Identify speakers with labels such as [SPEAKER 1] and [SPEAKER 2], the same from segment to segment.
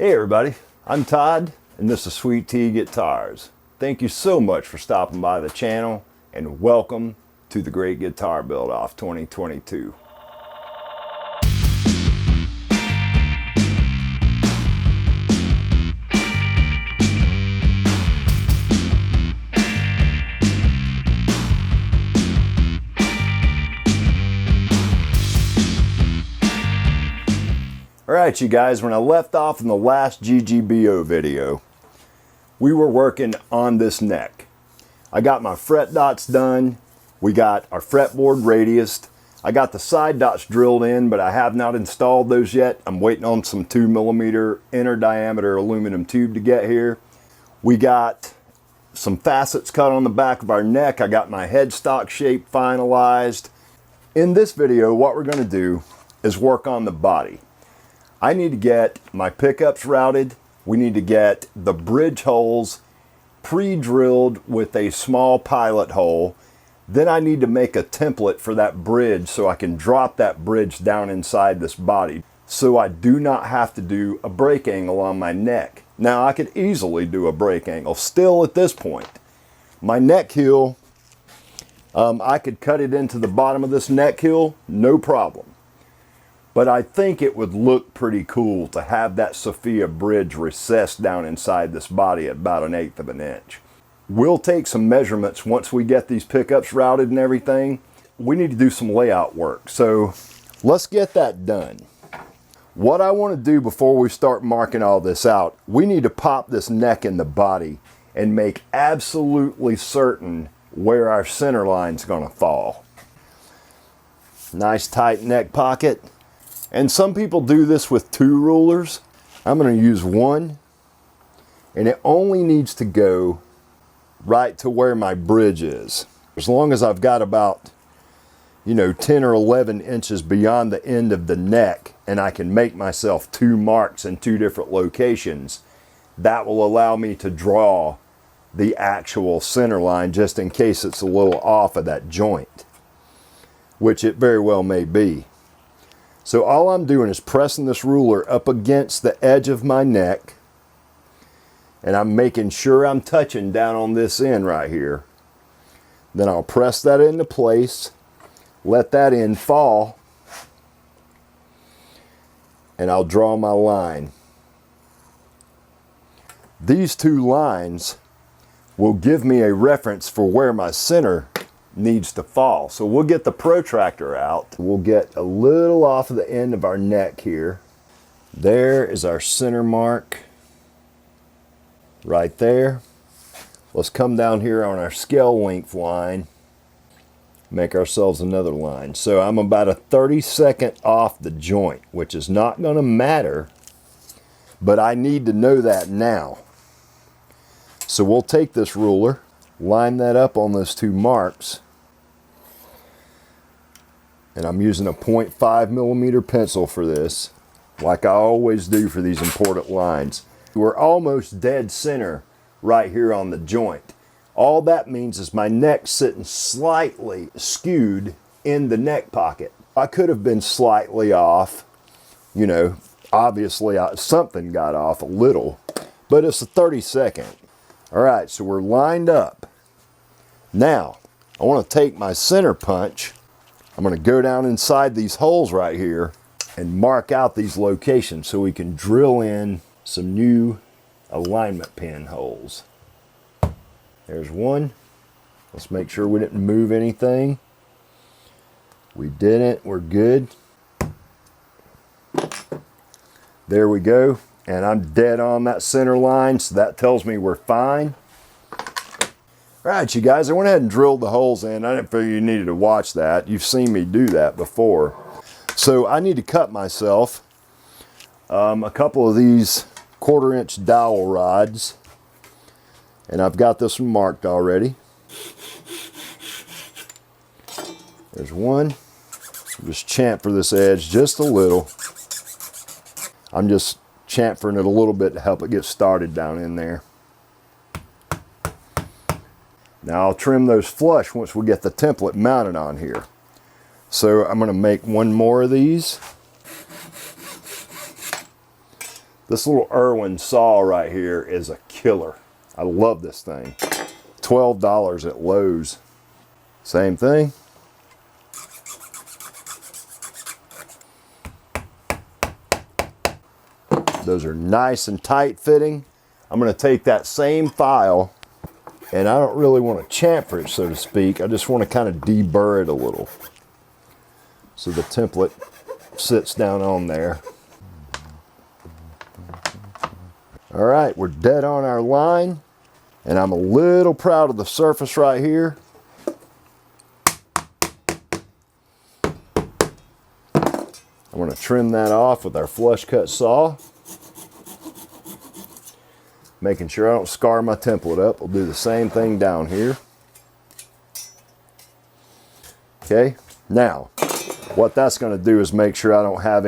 [SPEAKER 1] Hey everybody, I'm Todd and this is Sweet Tea Guitars. Thank you so much for stopping by the channel and welcome to the Great Guitar Build Off 2022. Alright you guys, when I left off in the last GGBO video, we were working on this neck. I got my fret dots done, we got our fretboard radiused, I got the side dots drilled in, but I have not installed those yet. I'm waiting on some 2mm inner diameter aluminum tube to get here. We got some facets cut on the back of our neck. I got my headstock shape finalized. In this video, what we're going to do is work on the body. I need to get my pickups routed. We need to get the bridge holes pre-drilled with a small pilot hole. Then I need to make a template for that bridge so I can drop that bridge down inside this body so I do not have to do a break angle on my neck. Now I could easily do a break angle still at this point. My neck heel, I could cut it into the bottom of this neck heel, no problem. But I think it would look pretty cool to have that Sophia bridge recessed down inside this body at about 1/8 of an inch. We'll take some measurements once we get these pickups routed and everything. We need to do some layout work, so let's get that done. What I want to do before we start marking all this out, we need to pop this neck in the body and make absolutely certain where our center line's going to fall. Nice tight neck pocket. And some people do this with 2 rulers. I'm going to use 1, and it only needs to go right to where my bridge is. As long as I've got about, 10 or 11 inches beyond the end of the neck, and I can make myself 2 marks in 2 different locations, that will allow me to draw the actual center line just in case it's a little off of that joint, which it very well may be. So all I'm doing is pressing this ruler up against the edge of my neck, and I'm making sure I'm touching down on this end right here. Then I'll press that into place, let that end fall, and I'll draw my line. These 2 lines will give me a reference for where my center needs to fall. So we'll get the protractor out. We'll get a little off of the end of our neck here. There is our center mark right there. Let's come down here on our scale length line, make ourselves another line. So I'm about a 32nd off the joint, which is not going to matter, but I need to know that now. So we'll take this ruler, line that up on those 2 marks, and I'm using a 0.5mm pencil for this, like I always do for these important lines. We're almost dead center right here on the joint. All that means is my neck's sitting slightly skewed in the neck pocket. I could have been slightly off, obviously something got off a little, but it's a 32nd. All right, so we're lined up. Now, I want to take my center punch. I'm going to go down inside these holes right here and mark out these locations so we can drill in some new alignment pin holes. There's one. Let's make sure we didn't move anything. We didn't. We're good. There we go. And I'm dead on that center line, so that tells me we're fine. All right, you guys, I went ahead and drilled the holes in. I didn't figure you needed to watch that. You've seen me do that before. So I need to cut myself a couple of these 1/4 inch dowel rods. And I've got this one marked already. There's one. Just chamfer this edge just a little. I'm just chamfering it a little bit to help it get started down in there. Now I'll trim those flush once we get the template mounted on here. So I'm going to make one more of these. This little Irwin saw right here is a killer. I love this thing. $12 at Lowe's. Same thing. Those are nice and tight fitting. I'm going to take that same file, and I don't really want to chamfer it, so to speak. I just want to kind of deburr it a little, so the template sits down on there. All right, we're dead on our line, and I'm a little proud of the surface right here. I'm going to trim that off with our flush cut saw, making sure I don't scar my template up. We'll do the same thing down here. Okay, now what that's going to do is make sure I don't have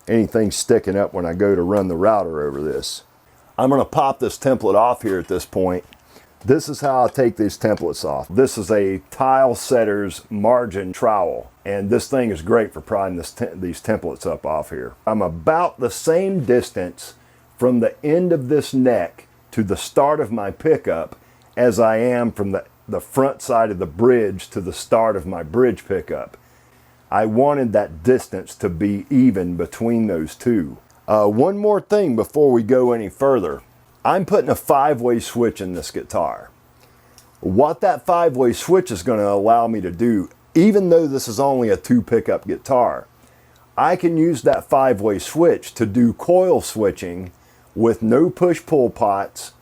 [SPEAKER 1] anything sticking up when I go to run the router over this. I'm going to pop this template off here at this point. This is how I take these templates off. This is a Tile Setters margin trowel, and this thing is great for prying these templates up off here. I'm about the same distance from the end of this neck to the start of my pickup as I am from the front side of the bridge to the start of my bridge pickup. I wanted that distance to be even between those two. One more thing before we go any further. I'm putting a 5-way switch in this guitar. What that 5-way switch is going to allow me to do, even though this is only a 2-pickup guitar, I can use that 5-way switch to do coil switching with no push-pull pots,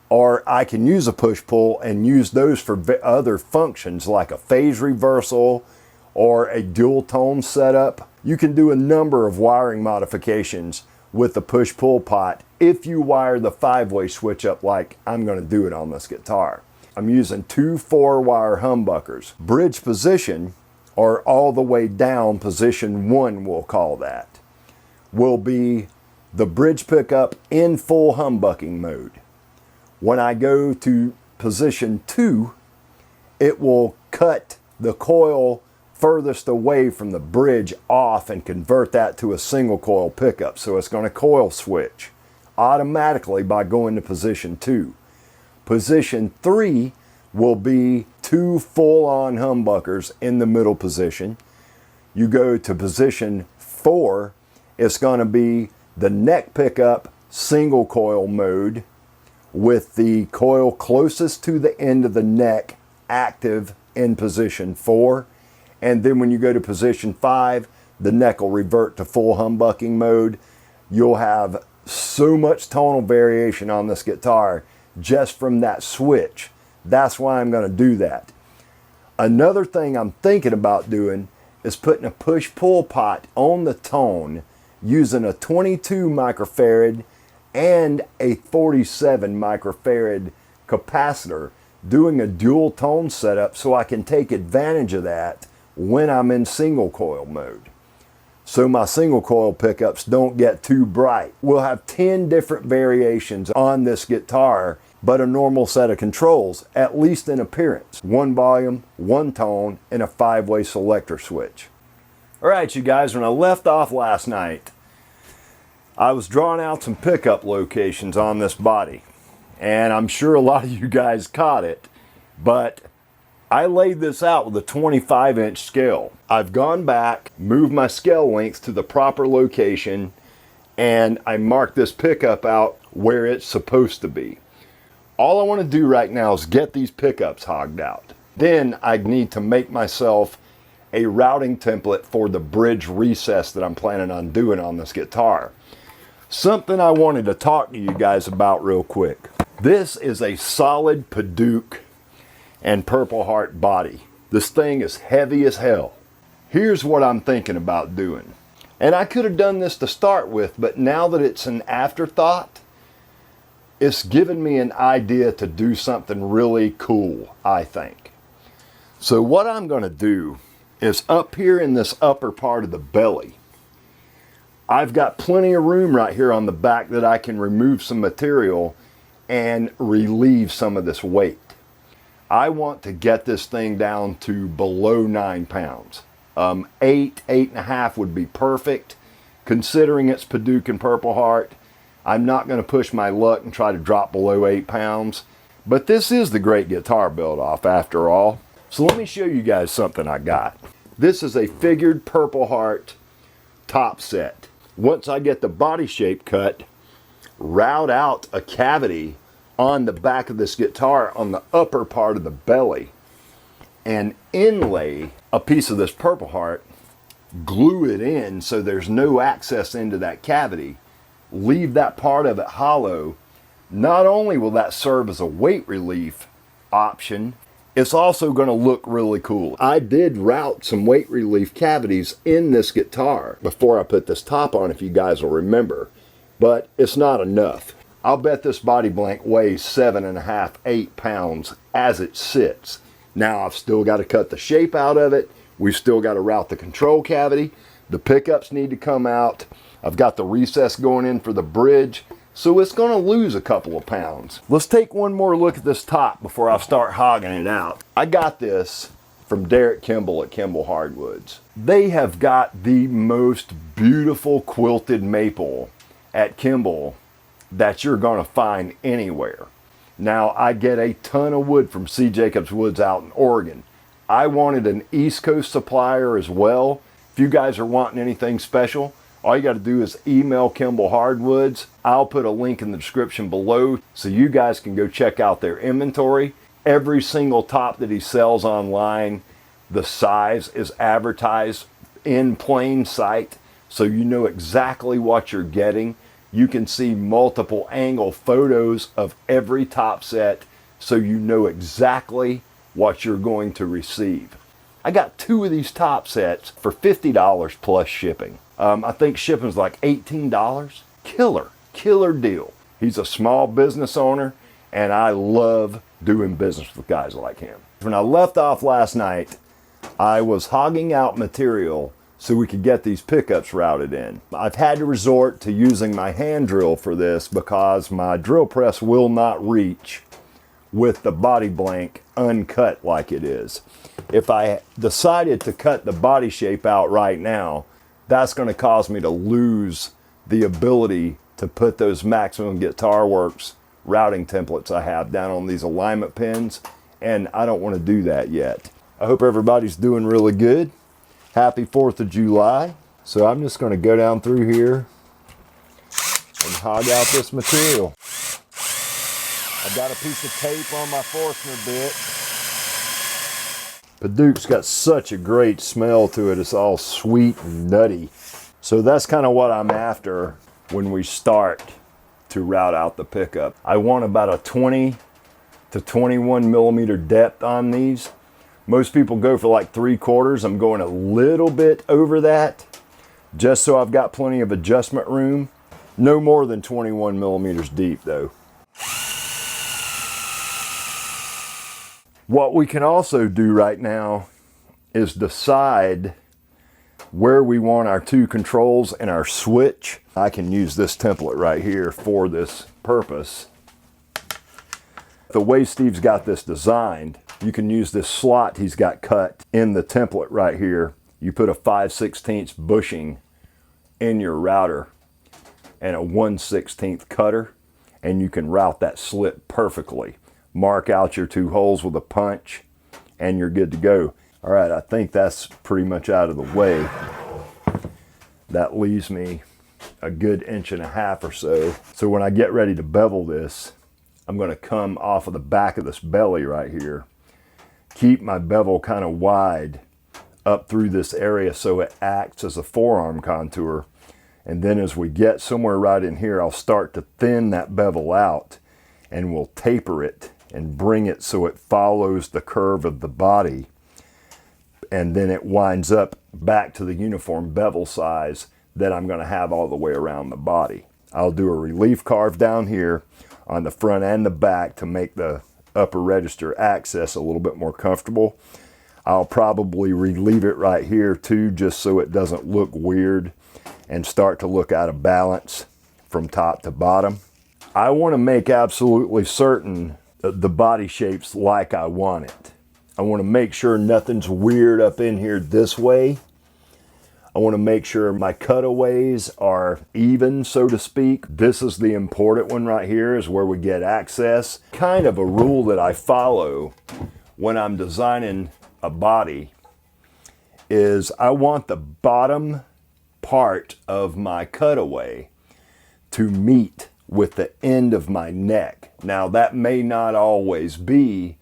[SPEAKER 1] or I can use a push-pull and use those for other functions like a phase reversal or a dual tone setup. You can do a number of wiring modifications with the push-pull pot if you wire the 5-way switch up like I'm going to do it on this guitar. I'm using 2 4-wire humbuckers. Bridge position, or all the way down, position 1 we'll call that, will be the bridge pickup in full humbucking mode. When I go to position 2, it will cut the coil furthest away from the bridge off and convert that to a single coil pickup. So it's going to coil switch automatically by going to position 2. Position 3 will be 2 full-on humbuckers in the middle position. You go to position 4, it's going to be the neck pickup single coil mode with the coil closest to the end of the neck active in position 4. And then when you go to position 5, the neck will revert to full humbucking mode. You'll have so much tonal variation on this guitar just from that switch. That's why I'm going to do that. Another thing I'm thinking about doing is putting a push-pull pot on the tone using a 22 microfarad and a 47 microfarad capacitor, doing a dual tone setup so I can take advantage of that when I'm in single coil mode, so my single coil pickups don't get too bright. We'll have 10 different variations on this guitar, but a normal set of controls, at least in appearance. 1 volume, 1 tone, and a 5-way selector switch. All right, you guys, when I left off last night, I was drawing out some pickup locations on this body, and I'm sure a lot of you guys caught it, but I laid this out with a 25-inch scale. I've gone back, moved my scale length to the proper location, and I marked this pickup out where it's supposed to be. All I want to do right now is get these pickups hogged out. Then I need to make myself a routing template for the bridge recess that I'm planning on doing on this guitar. Something I wanted to talk to you guys about real quick. This is a solid Padauk and Purple Heart body. This thing is heavy as hell. Here's what I'm thinking about doing. And I could have done this to start with, but now that it's an afterthought, it's given me an idea to do something really cool, I think. So what I'm going to do is up here in this upper part of the belly, I've got plenty of room right here on the back that I can remove some material and relieve some of this weight. I want to get this thing down to below 9 pounds. 8.5 would be perfect. Considering it's Paducah Purple Heart, I'm not going to push my luck and try to drop below 8 pounds. But this is the great guitar build-off after all. So let me show you guys something I got. This is a figured Purple Heart top set. Once I get the body shape cut, route out a cavity on the back of this guitar on the upper part of the belly and inlay a piece of this Purple Heart, glue it in so there's no access into that cavity, leave that part of it hollow. Not only will that serve as a weight relief option, it's also going to look really cool. I did route some weight relief cavities in this guitar before I put this top on, if you guys will remember, but it's not enough. I'll bet this body blank weighs 7.5, 8 pounds as it sits. Now I've still got to cut the shape out of it. We've still got to route the control cavity. The pickups need to come out. I've got the recess going in for the bridge. So it's going to lose a couple of pounds. Let's take one more look at this top before I start hogging it out. I got this from Derek Kimball at Kimball Hardwoods. They have got the most beautiful quilted maple at Kimball that you're going to find anywhere. Now, I get a ton of wood from C. Jacobs Woods out in Oregon. I wanted an East Coast supplier as well. If you guys are wanting anything special, all you got to do is email Kimball Hardwoods. I'll put a link in the description below so you guys can go check out their inventory. Every single top that he sells online, the size is advertised in plain sight, so you know exactly what you're getting. You can see multiple angle photos of every top set, so you know exactly what you're going to receive. I got 2 of these top sets for $50 plus shipping. I think shipping's like $18. Killer deal. He's a small business owner, and I love doing business with guys like him. When I left off last night, I was hogging out material so we could get these pickups routed in. I've had to resort to using my hand drill for this because my drill press will not reach with the body blank uncut like it is. If I decided to cut the body shape out right now, that's going to cause me to lose the ability to put those Maximum Guitar Works routing templates I have down on these alignment pins, and I don't want to do that yet. I hope everybody's doing really good. Happy 4th of July. So I'm just going to go down through here and hog out this material. I've got a piece of tape on my Forstner bit. Paducah's got such a great smell to it. It's all sweet and nutty. So that's kind of what I'm after when we start to route out the pickup. I want about a 20 to 21 millimeter depth on these. Most people go for like 3/4. I'm going a little bit over that, just so I've got plenty of adjustment room. No more than 21 millimeters deep though. What we can also do right now is decide where we want our 2 controls and our switch. I can use this template right here for this purpose. The way Steve's got this designed, you can use this slot he's got cut in the template right here. You put a 5/16 bushing in your router and a 1/16 cutter, and you can route that slit perfectly. Mark out your 2 holes with a punch, and you're good to go. All right, I think that's pretty much out of the way. That leaves me a good 1.5 inches or so. So when I get ready to bevel this, I'm going to come off of the back of this belly right here. Keep my bevel kind of wide up through this area so it acts as a forearm contour. And then as we get somewhere right in here, I'll start to thin that bevel out, and we'll taper it and bring it so it follows the curve of the body. And then it winds up back to the uniform bevel size that I'm going to have all the way around the body. I'll do a relief carve down here on the front and the back to make the upper register access a little bit more comfortable. I'll probably relieve it right here too, just so it doesn't look weird and start to look out of balance from top to bottom. I want to make absolutely certain that the body shape's like I want it. I want to make sure nothing's weird up in here this way. I want to make sure my cutaways are even, so to speak. This is the important one right here, is where we get access. Kind of a rule that I follow when I'm designing a body is I want the bottom part of my cutaway to meet with the end of my neck. Now that may not always be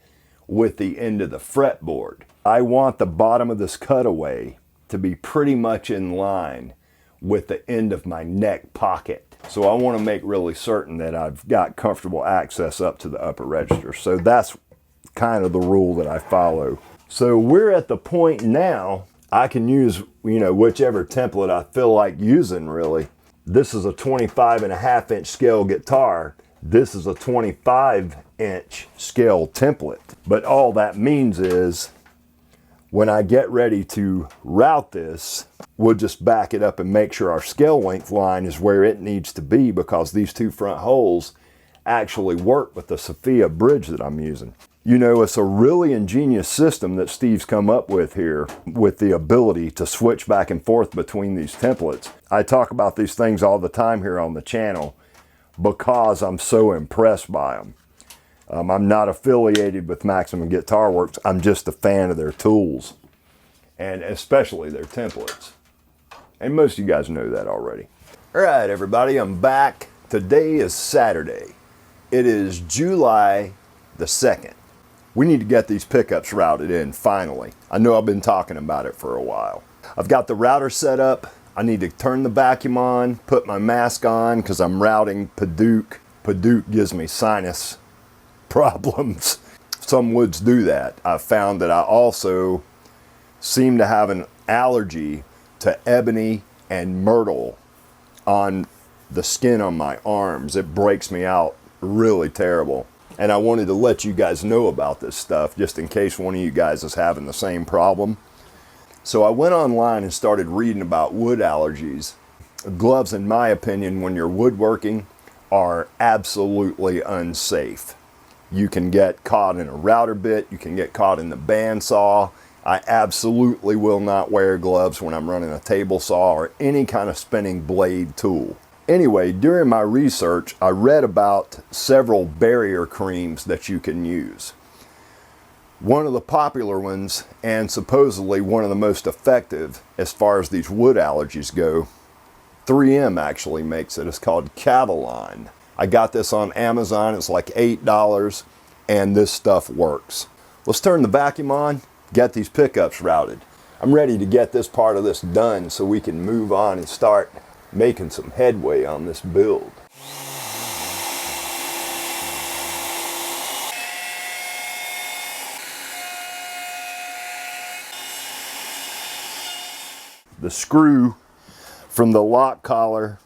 [SPEAKER 1] with the end of the fretboard. I want the bottom of this cutaway to be pretty much in line with the end of my neck pocket. So I want to make really certain that I've got comfortable access up to the upper register. So that's kind of the rule that I follow. So we're at the point now I can use, whichever template I feel like using really. This is a 25.5-inch scale guitar. This is a 25-inch scale template. But all that means is when I get ready to route this, we'll just back it up and make sure our scale length line is where it needs to be, because these two front holes actually work with the Sophia bridge that I'm using. It's a really ingenious system that Steve's come up with here, with the ability to switch back and forth between these templates. I talk about these things all the time here on the channel because I'm so impressed by them. I'm not affiliated with Maximum Guitar Works. I'm just a fan of their tools, and especially their templates. And most of you guys know that already. All right, everybody, I'm back. Today is Saturday. It is July the 2nd. We need to get these pickups routed in finally. I know I've been talking about it for a while. I've got the router set up. I need to turn the vacuum on, put my mask on because I'm routing Padauk. Padauk gives me sinus problems. Some woods do that. I've found that I also seem to have an allergy to ebony and myrtle on the skin on my arms. It breaks me out really terrible. And I wanted to let you guys know about this stuff just in case one of you guys is having the same problem. So I went online and started reading about wood allergies. Gloves, in my opinion, when you're woodworking, are absolutely unsafe. You can get caught in a router bit, you can get caught in the bandsaw. I absolutely will not wear gloves when I'm running a table saw or any kind of spinning blade tool. Anyway, during my research, I read about several barrier creams that you can use. One of the popular ones, and supposedly one of the most effective as far as these wood allergies go, 3M actually makes it. It's called Cavalon. I got this on Amazon. It's like $8, and this stuff works. Let's turn the vacuum on, get these pickups routed. I'm ready to get this part of this done so we can move on and start making some headway on this build. The screw from the lock collar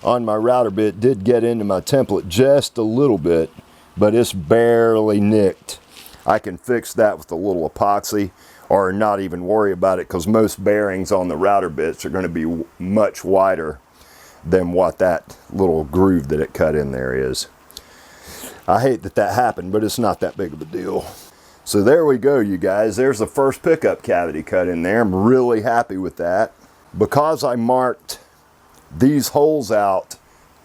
[SPEAKER 1] on my router bit did get into my template just a little bit, but it's barely nicked. I can fix that with a little epoxy, or not even worry about it, because most bearings on the router bits are going to be much wider than what that little groove that it cut in there is. I hate that that happened, but it's not that big of a deal. So there we go, you guys. There's the first pickup cavity cut in there. I'm really happy with that. Because I marked these holes out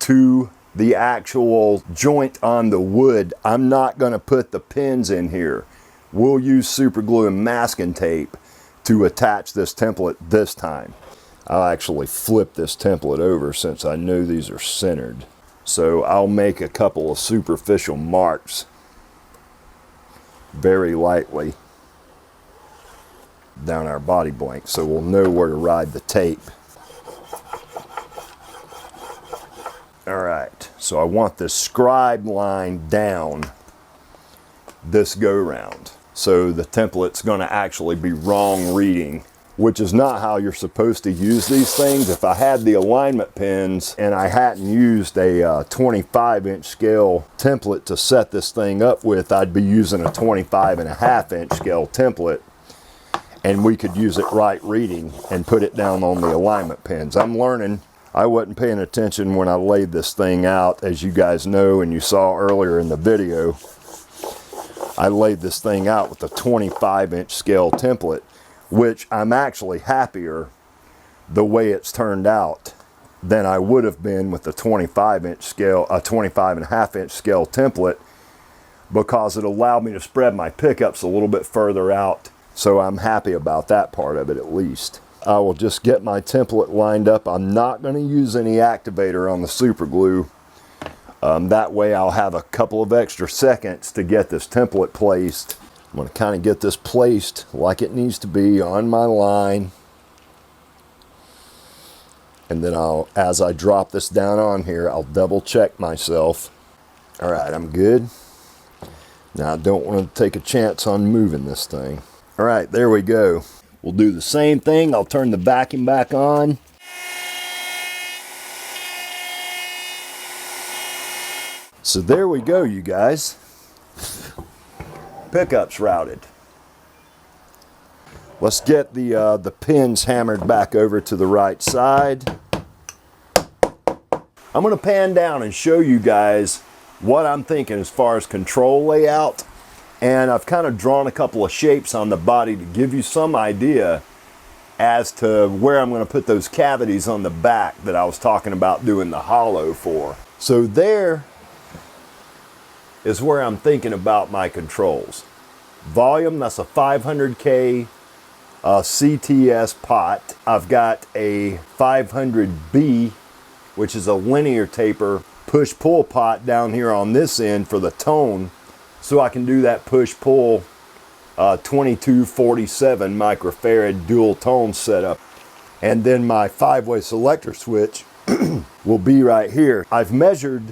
[SPEAKER 1] to the actual joint on the wood, I'm not going to put the pins in here. We'll use super glue and masking tape to attach this template this time. I'll actually flip this template over since I know these are centered. So I'll make a couple of superficial marks very lightly down our body blank so we'll know where to ride the tape. Alright, so I want this scribe line down this go round. So the template's going to actually be wrong reading, which is not how you're supposed to use these things. If I had the alignment pins and I hadn't used a 25-inch scale template to set this thing up with, I'd be using a 25.5-inch scale template, and we could use it right reading and put it down on the alignment pins. I'm learning. I wasn't paying attention when I laid this thing out, as you guys know and you saw earlier in the video. I laid this thing out with a 25-inch scale template, which I'm actually happier the way it's turned out than I would have been with the 25-inch scale, a 25.5-inch scale template, because it allowed me to spread my pickups a little bit further out. So I'm happy about that part of it at least. I will just get my template lined up. I'm not going to use any activator on the super glue. That way I'll have a couple of extra seconds to get this template placed. I'm going to kind of get this placed like it needs to be on my line. And then as I drop this down on here, I'll double check myself. All right, I'm good. Now I don't want to take a chance on moving this thing. All right, there we go. We'll do the same thing. I'll turn the vacuum back on. So there we go, you guys. Pickups routed. Let's get the pins hammered back over to the right side. I'm going to pan down and show you guys what I'm thinking as far as control layout. And I've kind of drawn a couple of shapes on the body to give you some idea as to where I'm going to put those cavities on the back that I was talking about doing the hollow for. So there is where I'm thinking about my controls. Volume, that's a 500K CTS pot. I've got a 500B, which is a linear taper push-pull pot down here on this end for the tone, so I can do that push-pull 2247 microfarad dual tone setup. And then my 5-way selector switch will be right here. I've measured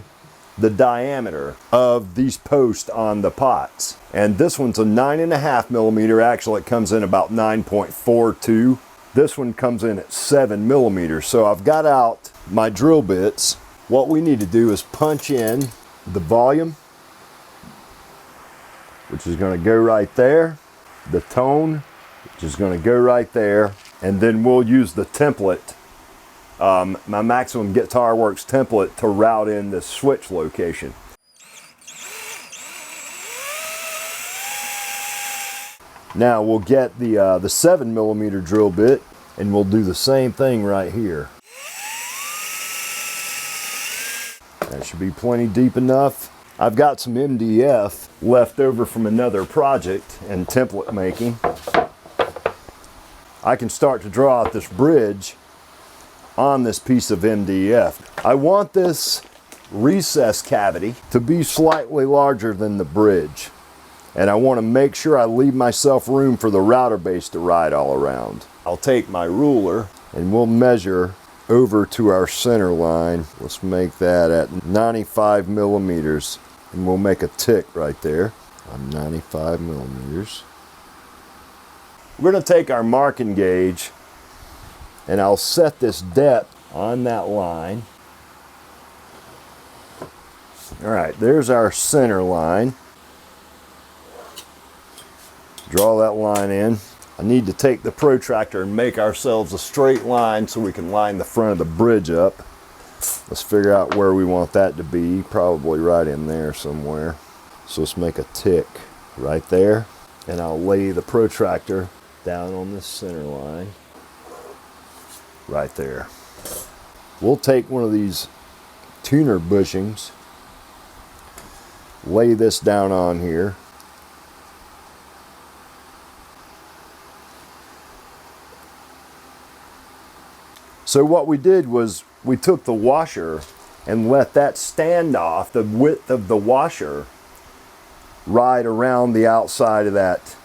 [SPEAKER 1] the diameter of these posts on the pots, and this one's a 9.5 millimeter. Actually, it comes in about 9.42. This one comes in at 7 millimeters. So I've got out my drill bits. What we need to do is punch in the volume, which is going to go right there, the tone, which is going to go right there, and then we'll use the template, my Maximum Guitar Works template, to route in this switch location. Now we'll get the 7 millimeter drill bit, and we'll do the same thing right here. That should be plenty deep enough. I've got some MDF left over from another project and template making. I can start to draw out this bridge on this piece of MDF. I want this recess cavity to be slightly larger than the bridge, and I want to make sure I leave myself room for the router base to ride all around. I'll take my ruler and we'll measure over to our center line. Let's make that at 95 millimeters, and we'll make a tick right there on 95 millimeters. We're going to take our marking gauge and I'll set this depth on that line. All right, there's our center line. Draw that line in. I need to take the protractor and make ourselves a straight line so we can line the front of the bridge up. Let's figure out where we want that to be, probably right in there somewhere. So let's make a tick right there, and I'll lay the protractor down on this center line right there. We'll take one of these tuner bushings, lay this down on here. So what we did was we took the washer and let that stand off, the width of the washer, right around the outside of that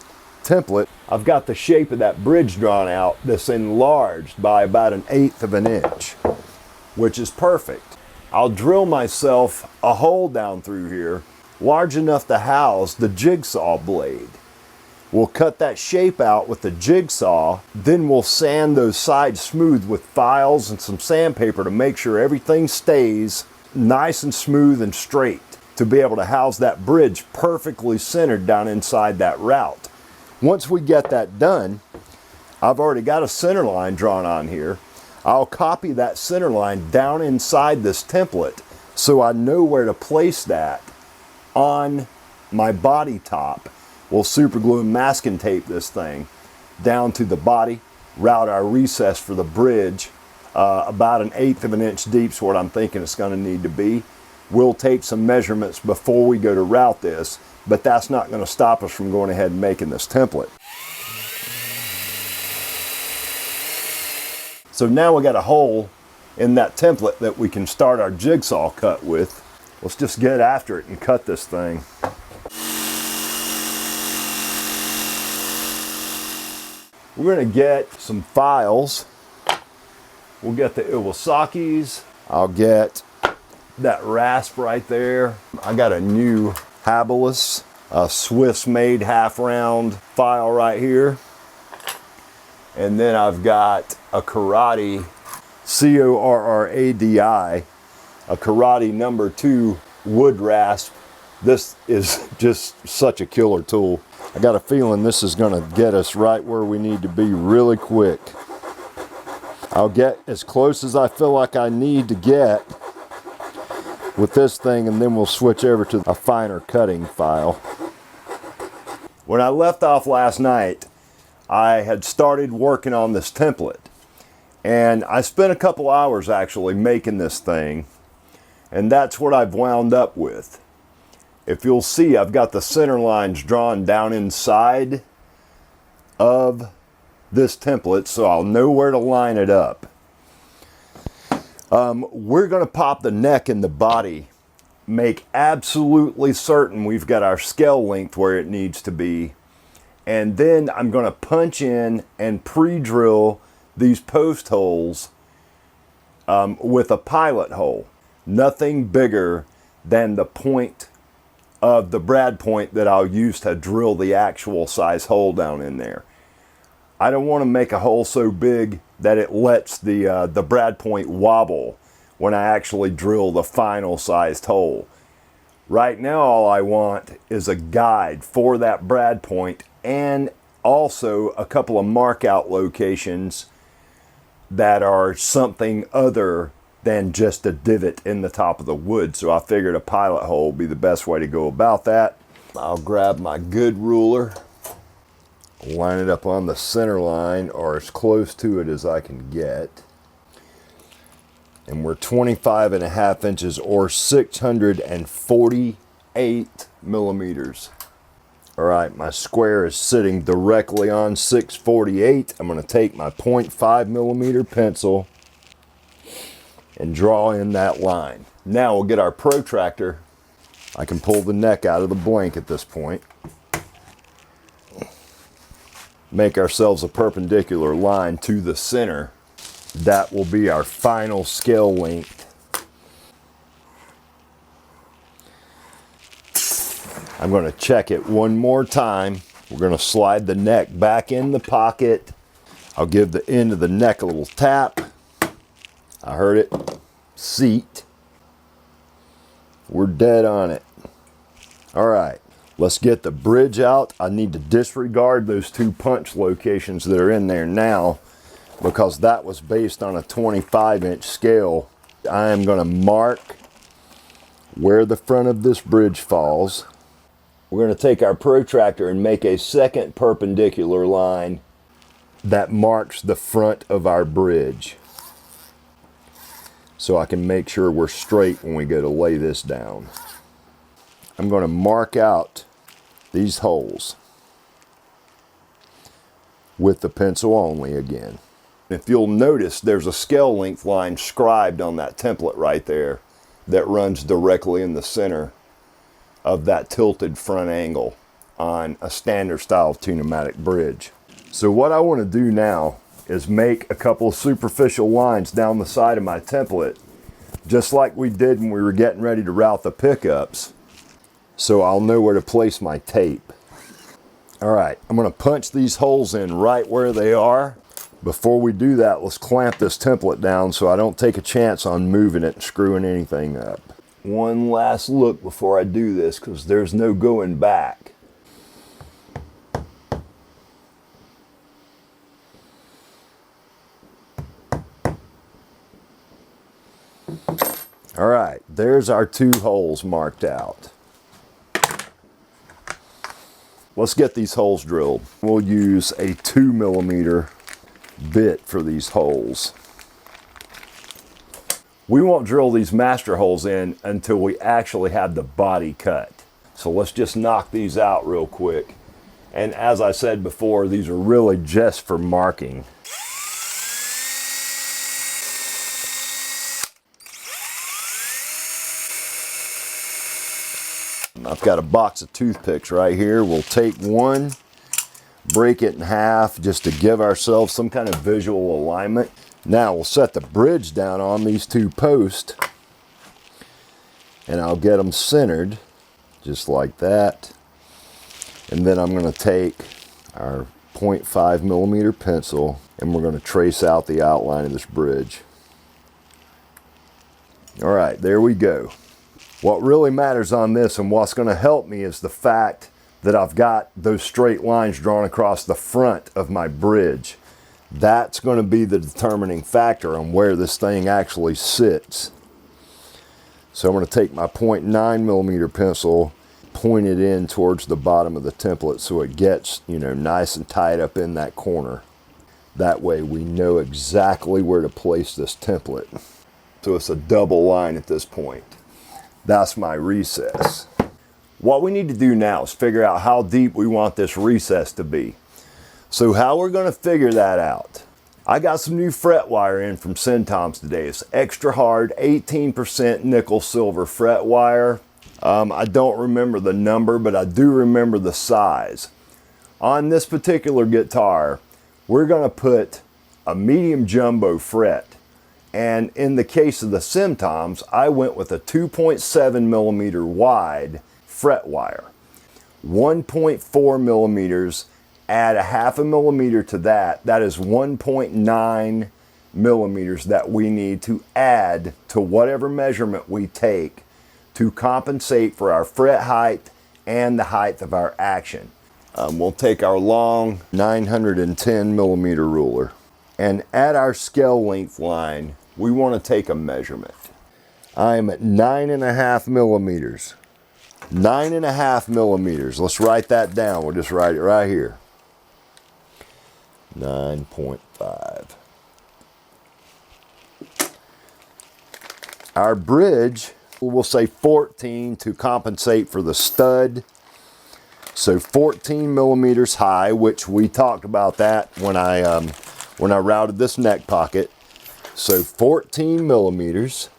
[SPEAKER 1] template. I've got the shape of that bridge drawn out that's enlarged by about 1/8 of an inch, which is perfect. I'll drill myself a hole down through here large enough to house the jigsaw blade. We'll cut that shape out with the jigsaw, then we'll sand those sides smooth with files and some sandpaper to make sure everything stays nice and smooth and straight, to be able to house that bridge perfectly centered down inside that route. Once we get that done, I've already got a center line drawn on here. I'll copy that center line down inside this template so I know where to place that on my body top. We'll super glue and masking tape this thing down to the body, route our recess for the bridge. About 1/8 of an inch deep is what I'm thinking it's going to need to be. We'll take some measurements before we go to route this, but that's not going to stop us from going ahead and making this template. So now we got a hole in that template that we can start our jigsaw cut with. Let's just get after it and cut this thing. We're going to get some files. We'll get the Iwasaki's. I'll get that rasp right there. I got a new Habilis, a Swiss made half round file right here. And then I've got a Corradi, Corradi, a Corradi number 2 wood rasp. This is just such a killer tool. I got a feeling this is going to get us right where we need to be really quick. I'll get as close as I feel like I need to get with this thing, and then we'll switch over to a finer cutting file. When I left off last night, I had started working on this template, and I spent a couple hours actually making this thing, and that's what I've wound up with. If you'll see, I've got the center lines drawn down inside of this template, so I'll know where to line it up. We're going to pop the neck and the body, make absolutely certain we've got our scale length where it needs to be, and then I'm going to punch in and pre-drill these post holes with a pilot hole. Nothing bigger than the point of the brad point that I'll use to drill the actual size hole down in there. I don't want to make a hole so big that it lets the brad point wobble when I actually drill the final sized hole. Right now all I want is a guide for that brad point, and also a couple of mark out locations that are something other than just a divot in the top of the wood. So I figured a pilot hole would be the best way to go about that. I'll grab my good ruler, line it up on the center line or as close to it as I can get. And we're 25.5 inches or 648 millimeters. All right, my square is sitting directly on 648. I'm going to take my 0.5 millimeter pencil and draw in that line. Now we'll get our protractor. I can pull the neck out of the blank at this point. Make ourselves a perpendicular line to the center. That will be our final scale length. I'm going to check it one more time. We're going to slide the neck back in the pocket. I'll give the end of the neck a little tap. I heard it. Seat. We're dead on it. All right, let's get the bridge out. I need to disregard those 2 punch locations that are in there now, because that was based on a 25-inch scale. I am going to mark where the front of this bridge falls. We're going to take our protractor and make a second perpendicular line that marks the front of our bridge, so I can make sure we're straight when we go to lay this down. I'm going to mark out these holes with the pencil only again. If you'll notice, there's a scale length line scribed on that template right there that runs directly in the center of that tilted front angle on a standard style Tune-o-matic bridge. So what I want to do now is make a couple of superficial lines down the side of my template, just like we did when we were getting ready to route the pickups, so I'll know where to place my tape. All right, I'm going to punch these holes in right where they are. Before we do that, let's clamp this template down so I don't take a chance on moving it and screwing anything up. One last look before I do this, because there's no going back. All right, there's our 2 holes marked out. Let's get these holes drilled. We'll use a 2 millimeter bit for these holes. We won't drill these master holes in until we actually have the body cut. So let's just knock these out real quick. And as I said before, these are really just for marking. I've got a box of toothpicks right here. We'll take one, break it in half just to give ourselves some kind of visual alignment. Now we'll set the bridge down on these two posts and I'll get them centered just like that. And then I'm going to take our 0.5 millimeter pencil and we're going to trace out the outline of this bridge. All right, there we go. What really matters on this and what's going to help me is the fact that I've got those straight lines drawn across the front of my bridge. That's going to be the determining factor on where this thing actually sits. So I'm going to take my 0.9 millimeter pencil, point it in towards the bottom of the template so it gets, nice and tight up in that corner. That way we know exactly where to place this template. So it's a double line at this point. That's my recess. What we need to do now is figure out how deep we want this recess to be. So how we're going to figure that out. I got some new fret wire in from Centoms today. It's extra hard, 18% nickel silver fret wire. I don't remember the number, but I do remember the size. On this particular guitar, we're going to put a medium jumbo fret. And in the case of the Centoms, I went with a 2.7 millimeter wide fret wire. 1.4 millimeters, add a half a millimeter to that. That is 1.9 millimeters that we need to add to whatever measurement we take to compensate for our fret height and the height of our action. We'll take our long 910 millimeter ruler. And at our scale length line, we want to take a measurement. I'm at 9.5 millimeters. 9.5 millimeters. Let's write that down. We'll just write it right here. 9.5. Our bridge, we'll say 14 to compensate for the stud. So 14 millimeters high, which we talked about that when I routed this neck pocket. So 14 millimeters.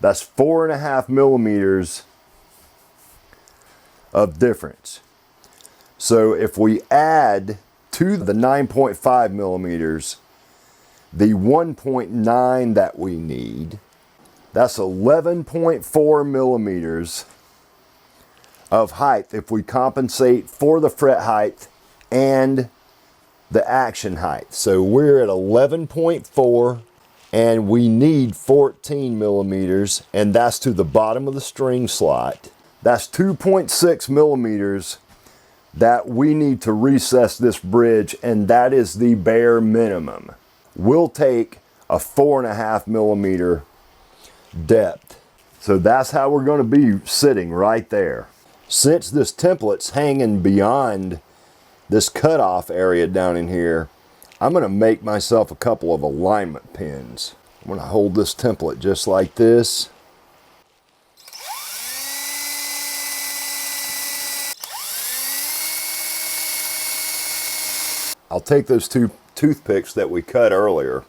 [SPEAKER 1] That's 4.5 millimeters of difference. So if we add to the 9.5 millimeters, the 1.9 that we need, that's 11.4 millimeters of height if we compensate for the fret height and the action height. So we're at 11.4 and we need 14 millimeters, and that's to the bottom of the string slot. That's 2.6 millimeters that we need to recess this bridge, and that is the bare minimum. We'll take a 4.5 millimeter depth. So that's how we're going to be sitting right there. Since this template's hanging beyond this cutoff area down in here, I'm going to make myself a couple of alignment pins. I'm going to hold this template just like this. I'll take those two toothpicks that we cut earlier.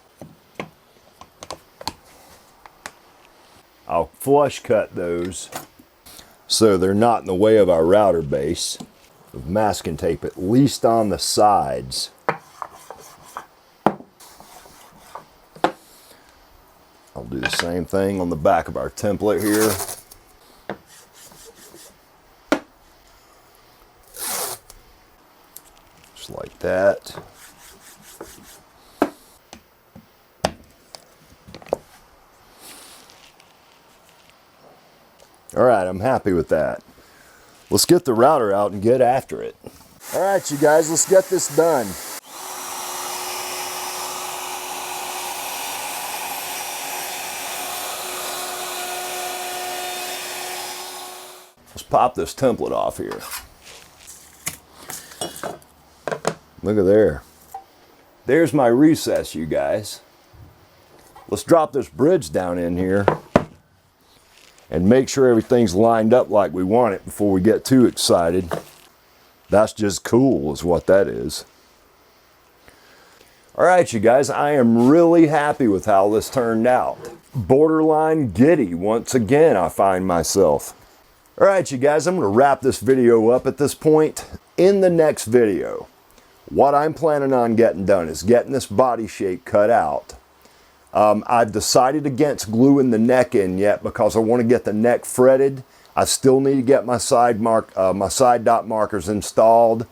[SPEAKER 1] I'll flush cut those so they're not in the way of our router base with masking tape, at least on the sides. I'll do the same thing on the back of our template here. Just like that. All right, I'm happy with that. Let's get the router out and get after it. All right, you guys, let's get this done. Let's pop this template off here. Look at there. There's my recess, you guys. Let's drop this bridge down in here and make sure everything's lined up like we want it before we get too excited. That's just cool is what that is. All right, you guys, I am really happy with how this turned out. Borderline giddy once again, I find myself. All right, you guys, I'm going to wrap this video up at this point. In the next video, what I'm planning on getting done is getting this body shape cut out. I've decided against gluing the neck in yet because I want to get the neck fretted. I still need to get my side dot markers installed,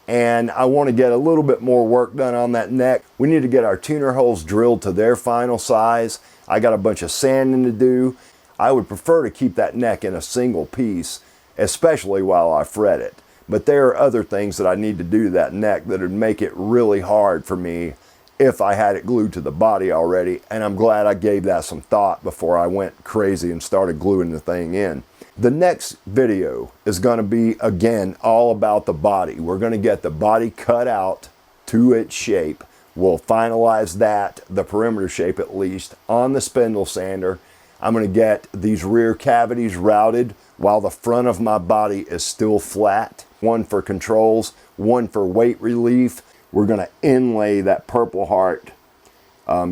[SPEAKER 1] and I want to get a little bit more work done on that neck. We need to get our tuner holes drilled to their final size. I got a bunch of sanding to do. I would prefer to keep that neck in a single piece, especially while I fret it. But there are other things that I need to do to that neck that would make it really hard for me if I had it glued to the body already, and I'm glad I gave that some thought before I went crazy and started gluing the thing in. The next video is going to be, again, all about the body. We're going to get the body cut out to its shape. We'll finalize that, the perimeter shape at least, on the spindle sander. I'm going to get these rear cavities routed while the front of my body is still flat. One for controls, one for weight relief. We're going to inlay that Purple Heart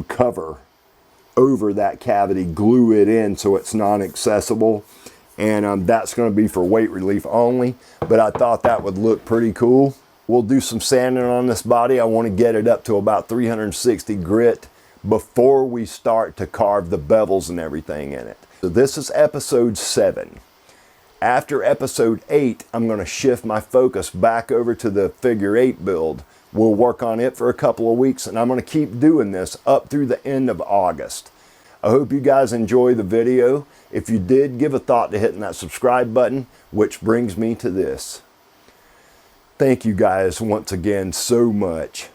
[SPEAKER 1] cover over that cavity, glue it in so it's non-accessible, and that's going to be for weight relief only, but I thought that would look pretty cool. We'll do some sanding on this body. I want to get it up to about 360 grit before we start to carve the bevels and everything in it. So this is episode 7. After episode 8, I'm going to shift my focus back over to the figure 8 build. We'll work on it for a couple of weeks, and I'm going to keep doing this up through the end of August. I hope you guys enjoy the video. If you did, give a thought to hitting that subscribe button, which brings me to this. Thank you guys once again so much.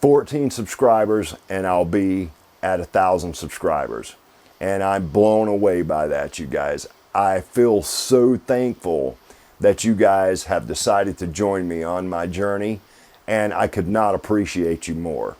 [SPEAKER 1] 14 subscribers, and I'll be at 1,000 subscribers. And I'm blown away by that, you guys. I feel so thankful that you guys have decided to join me on my journey, and I could not appreciate you more.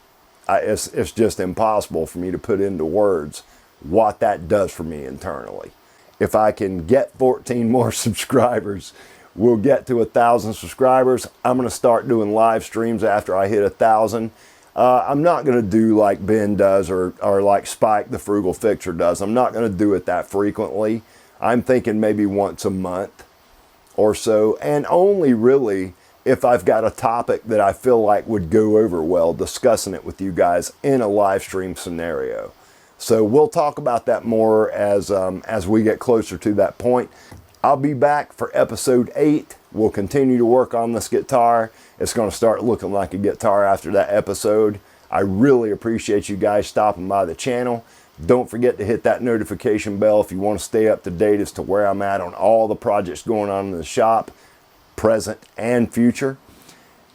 [SPEAKER 1] It's just impossible for me to put into words what that does for me internally. If I can get 14 more subscribers, we'll get to 1,000 subscribers. I'm going to start doing live streams after I hit 1,000. I'm not going to do like Ben does or like Spike the Frugal Fixer does. I'm not going to do it that frequently. I'm thinking maybe once a month or so, and only really if I've got a topic that I feel like would go over well, discussing it with you guys in a live stream scenario. So we'll talk about that more as we get closer to that point. I'll be back for episode 8. We'll continue to work on this guitar. It's going to start looking like a guitar after that episode. I really appreciate you guys stopping by the channel. Don't forget to hit that notification bell if you want to stay up to date as to where I'm at on all the projects going on in the shop, present and future.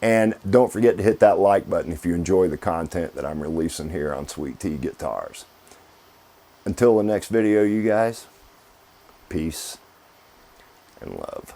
[SPEAKER 1] And don't forget to hit that like button if you enjoy the content that I'm releasing here on Sweet Tea Guitars. Until the next video, you guys, peace and love.